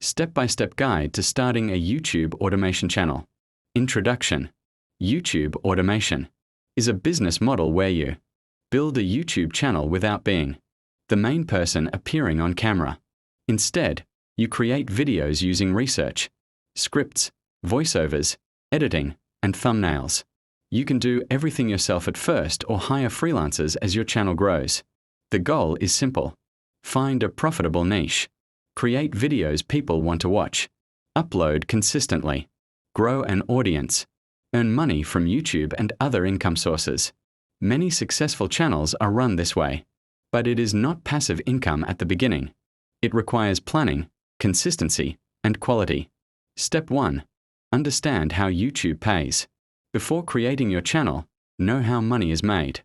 Step-by-step guide to starting a YouTube automation channel. Introduction. YouTube automation is a business model where you build a YouTube channel without being the main person appearing on camera. Instead, you create videos using research, scripts, voiceovers, editing, and thumbnails. You can do everything yourself at first or hire freelancers as your channel grows. The goal is simple. Find a profitable niche. Create videos people want to watch. Upload consistently. Grow an audience. Earn money from YouTube and other income sources. Many successful channels are run this way. But it is not passive income at the beginning. It requires planning, consistency, and quality. Step 1. Understand how YouTube pays. Before creating your channel, know how money is made.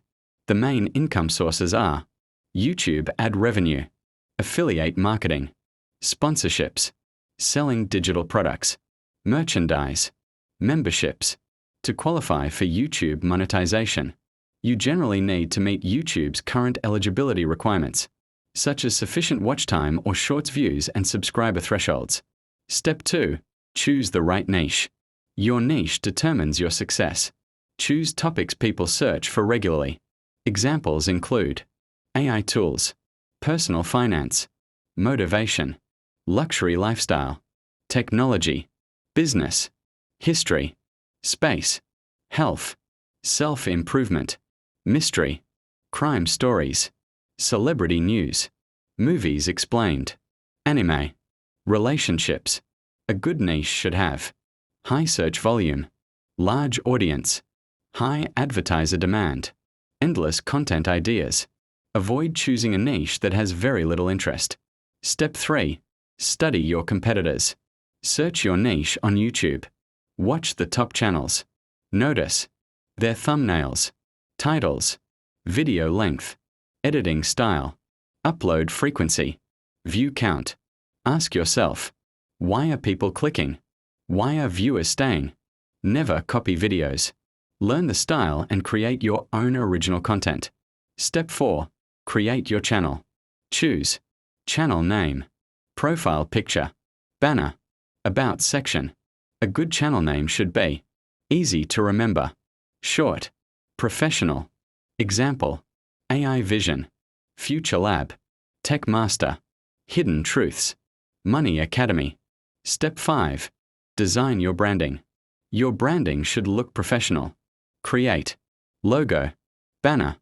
The main income sources are YouTube ad revenue, affiliate marketing, sponsorships, selling digital products, merchandise, memberships. To qualify for YouTube monetization, you generally need to meet YouTube's current eligibility requirements, such as sufficient watch time or shorts views and subscriber thresholds. Step 2. Choose the right niche. Your niche determines your success. Choose topics people search for regularly. Examples include AI tools, personal finance, motivation, luxury lifestyle, technology, business, history, space, health, self-improvement, mystery, crime stories, celebrity news, movies explained, anime, relationships. A good niche should have high search volume, large audience, high advertiser demand, endless content ideas. Avoid choosing a niche that has very little interest. Step 3. Study your competitors. Search your niche on YouTube. Watch the top channels. Notice their thumbnails, titles, video length, editing style, upload frequency, view count. Ask yourself, why are people clicking? Why are viewers staying? Never copy videos. Learn the style and create your own original content. Step 4. Create your channel. Choose channel name, profile picture, banner, about section. A good channel name should be easy to remember, short, professional. Example: AI Vision, Future Lab, Tech Master, Hidden Truths, Money Academy. Step 5. Design your branding. Your branding should look professional. Create logo, banner,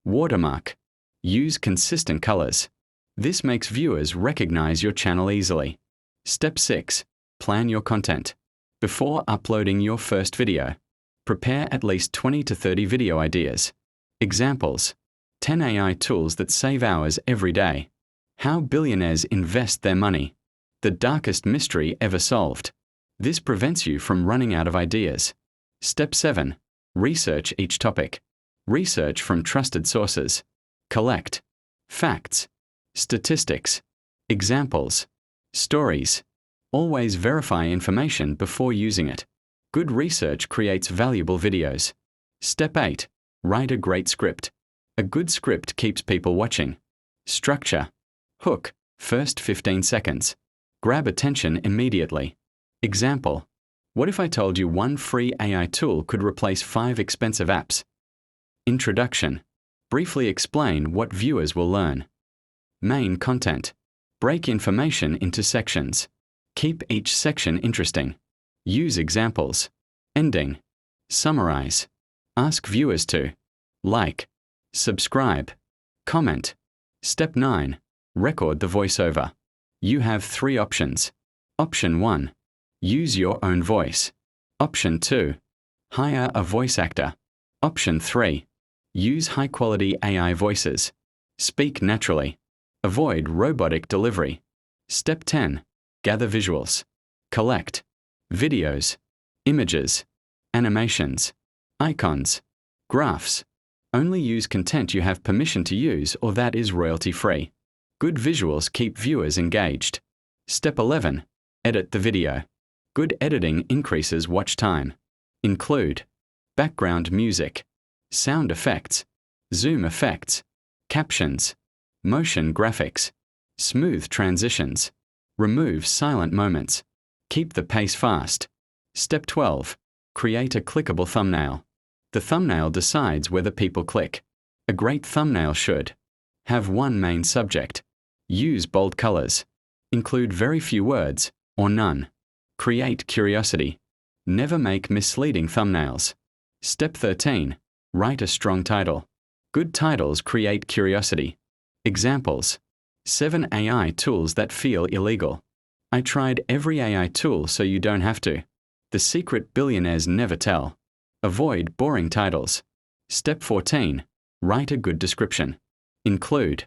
watermark. Use consistent colors. This makes viewers recognize your channel easily. Step 6. Plan your content. Before uploading your first video, prepare at least 20 to 30 video ideas. Examples: 10 AI tools that save hours every day. How billionaires invest their money. The darkest mystery ever solved. This prevents you from running out of ideas. Step 7. Research each topic. Research from trusted sources. Collect facts, statistics, examples, stories. Always verify information before using it. Good research creates valuable videos. Step 8. Write a great script. A good script keeps people watching. Structure. Hook. First 15 seconds. Grab attention immediately. Example: what if I told you one free AI tool could replace 5 expensive apps? Introduction. Briefly explain what viewers will learn. Main content. Break information into sections. Keep each section interesting. Use examples. Ending. Summarize. Ask viewers to like, subscribe, comment. Step 9. Record the voiceover. You have 3 options. Option 1. Use your own voice. Option 2. Hire a voice actor. Option 3. Use high-quality AI voices. Speak naturally. Avoid robotic delivery. Step 10. Gather visuals. Collect videos, images, animations, icons, graphs. Only use content you have permission to use or that is royalty-free. Good visuals keep viewers engaged. Step 11. Edit the video. Good editing increases watch time. Include background music, sound effects, zoom effects, captions, motion graphics, smooth transitions, Remove silent moments. Keep the pace fast. Step 12. Create a clickable thumbnail. The thumbnail decides whether people click. A great thumbnail should have one main subject. Use bold colors. Include very few words, or none. Create curiosity. Never make misleading thumbnails. Step 13. Write a strong title. Good titles create curiosity. Examples. 7 AI tools that feel illegal. I tried every AI tool so you don't have to. The secret billionaires never tell. Avoid boring titles. Step 14. Write a good description. Include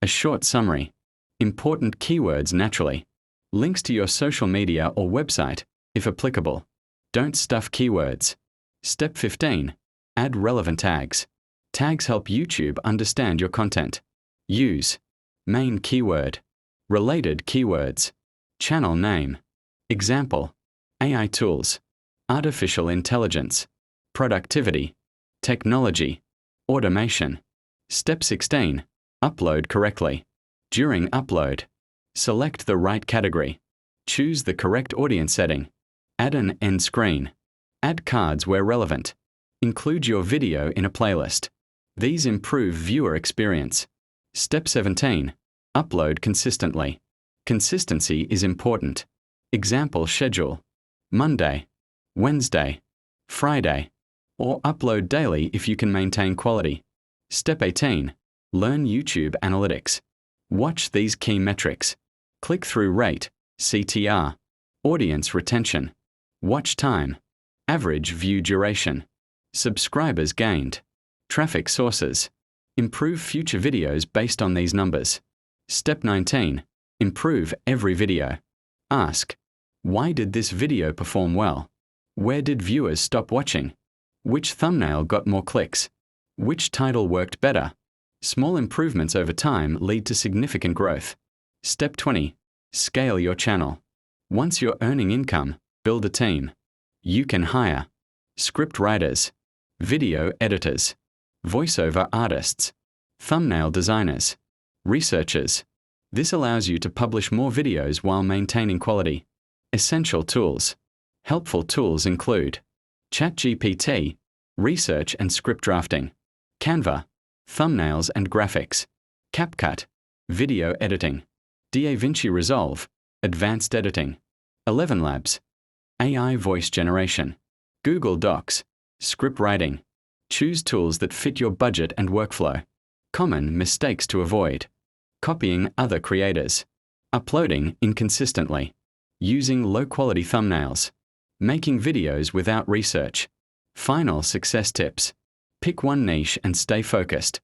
a short summary, important keywords naturally, links to your social media or website, if applicable. Don't stuff keywords. Step 15. Add relevant tags. Tags help YouTube understand your content. Use main keyword, related keywords, channel name. Example: AI tools, artificial intelligence, productivity, technology, automation. Step 16. Upload correctly. During upload, select the right category. Choose the correct audience setting. Add an end screen. Add cards where relevant. Include your video in a playlist. These improve viewer experience. Step 17. Upload consistently. Consistency is important. Example schedule: Monday, Wednesday, Friday, or upload daily if you can maintain quality. Step 18. Learn YouTube analytics. Watch these key metrics: click-through rate, CTR, audience retention, watch time, average view duration, subscribers gained, traffic sources. Improve future videos based on these numbers. Step 19. Improve every video. Ask: why did this video perform well? Where did viewers stop watching? Which thumbnail got more clicks? Which title worked better? Small improvements over time lead to significant growth. Step 20. Scale your channel. Once you're earning income, build a team. You can hire script writers, video editors, voiceover artists, thumbnail designers, researchers. This allows you to publish more videos while maintaining quality. Essential tools. Helpful tools include ChatGPT, research and script drafting; Canva, thumbnails and graphics; CapCut, video editing; DaVinci Resolve, advanced editing; 11 Labs, AI voice generation; Google Docs, script writing. Choose tools that fit your budget and workflow. Common mistakes to avoid: copying other creators, uploading inconsistently, using low-quality thumbnails, making videos without research. Final success tips: pick one niche and stay focused.